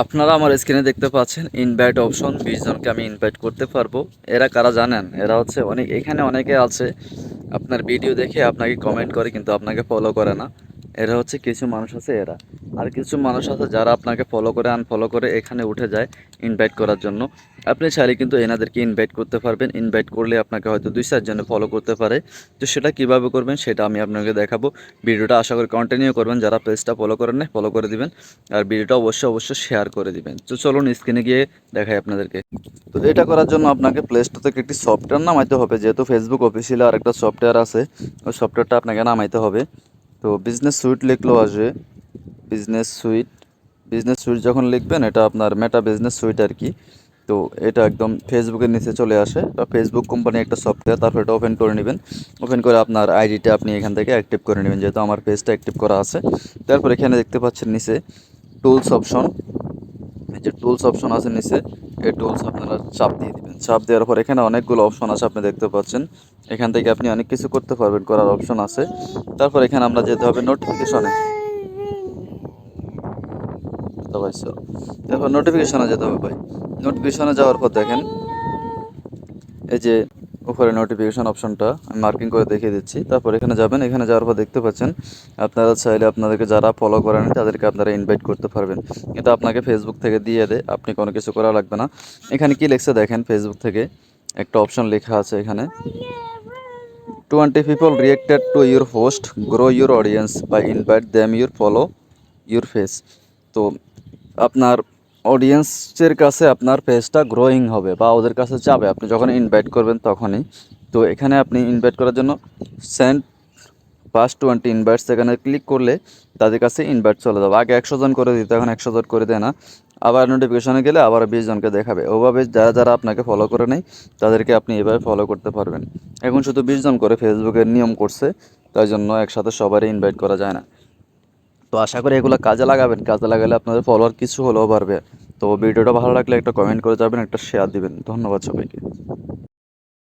আপনারা আমার স্ক্রিনে দেখতে পাচ্ছেন ইনভাইট অপশন 20 জনকে আমি ইনভাইট করতে পারবো। এরা কারা জানেন? এরা হচ্ছে এখানে অনেকে আছে আপনার ভিডিও দেখে আপনাকে কমেন্ট করে কিন্তু আপনাকে ফলো করে না। এরা হচ্ছে কিছু মানুষ আছে এরা। আর কিছু মানুষ আছে যারা আপনাকে ফলো করে আনফলো করে এখানে উঠে যায় ইনভাইট করার জন্য। আপনি চাইলে কিন্তু এনাদেরকে ইনভাইট করতে পারবেন। ইনভাইট করলে আপনাকে হয়তো 2-4 জনে ফলো করতে পারে। তো সেটা কিভাবে করবেন সেটা আমি আপনাকে দেখাবো। ভিডিওটা আশা করি কন্টিনিউ করবেন। যারা পেজটা ফলো করেন নাই ফলো করে দিবেন। আর ভিডিওটা অবশ্যই শেয়ার করে দিবেন। তো চলুন স্ক্রিনে গিয়ে দেখাই আপনাদেরকে। তো এটা করার জন্য আপনাকে প্লে স্টোর থেকে একটি সফটওয়্যার নামাইতে হবে। যেহেতু ফেসবুক অফিসিয়াল আর একটা সফটওয়্যার আছে, ওই সফটওয়্যারটা আপনাকে নামাইতে হবে। তো বিজনেস সুইট লিখলেও আসবে। বিজনেস সুইট বিজনেস সুইট যখন লিখবেন এটা আপনার মেটা বিজনেস সুইট আর কি। তো এটা একদম ফেসবুকের নিচে চলে আসে বা ফেসবুক কোম্পানি একটা সফটওয়্যার। তারপর এটা ওপেন করে নেবেন। ওপেন করে আপনার আইডিটা আপনি এখান থেকে অ্যাক্টিভ করে নেবেন, যেহেতু আমার পেজটা অ্যাক্টিভ করা আছে। তারপর এখানে দেখতে পাচ্ছেন নিচে টুলস অপশন। এই যে টুলস অপশন আছে নিচে, এই টুলস আপনারা চাপ দিয়ে দিবেন। চাপ দেওয়ার পর এখানে অনেকগুলো অপশন আছে, আপনি দেখতে পাচ্ছেন। এখান থেকে আপনি অনেক কিছু করতে পারবেন, করার অপশন আছে। তারপর এখানে আমরা যেতে হবে নোটিফিকেশনে। তারপর নোটিফিকেশনে যেতে হবে ভাই। নোটিফিকেশনে যাওয়ার পর দেখেন এই যে উপরে নোটিফিকেশন অপশনটা আমি মার্কিং করে দেখিয়ে দিচ্ছি। তারপর এখানে যাবেন। এখানে যাওয়ার পর দেখতে পাচ্ছেন আপনারা চাইলে আপনাদেরকে যারা ফলো করেন তাদেরকে আপনারা ইনভাইট করতে পারবেন। এটা আপনাকে ফেসবুক থেকে দিয়ে দেয়, আপনি কোনো কিছু করা লাগবে না। এখানে কি লিখছে দেখেন, ফেসবুক থেকে একটা অপশন লেখা আছে এখানে, 20 people reacted to your post, grow your audience by invite them your follow your face। তো আপনার অডিয়েন্সের কাছে আপনার পেজটা গ্রোয়িং হবে বা ওদের কাছে যাবে আপনি যখন ইনভাইট করবেন তখনই। তো এখানে আপনি ইনভাইট করার জন্য সেন্ড ফার্স্ট 20 ইনভাইটস এখানে ক্লিক করলে তাদের কাছে ইনভাইট চলে যাবে। আগে 100 জন করে দিত, এখন 100 জন করে দেয় না। আবার নোটিফিকেশনে গেলে আবার 20 জনকে দেখাবে। ওভাবে যারা যারা আপনাকে ফলো করে নেয় তাদেরকে আপনি এভাবে ফলো করতে পারবেন। এখন শুধু 20 জন করে ফেসবুকের নিয়ম করছে, তাই জন্য একসাথে সবারই ইনভাইট করা যায় না। তো আশা করি এগুলো কাজে লাগাবেন। কাজে লাগালে আপনাদের ফলোয়ার কিছু হলেও বাড়বে। তো ভিডিওটা ভালো লাগলে একটা কমেন্ট করে যাবেন, একটা শেয়ার দিবেন। ধন্যবাদ সবাইকে।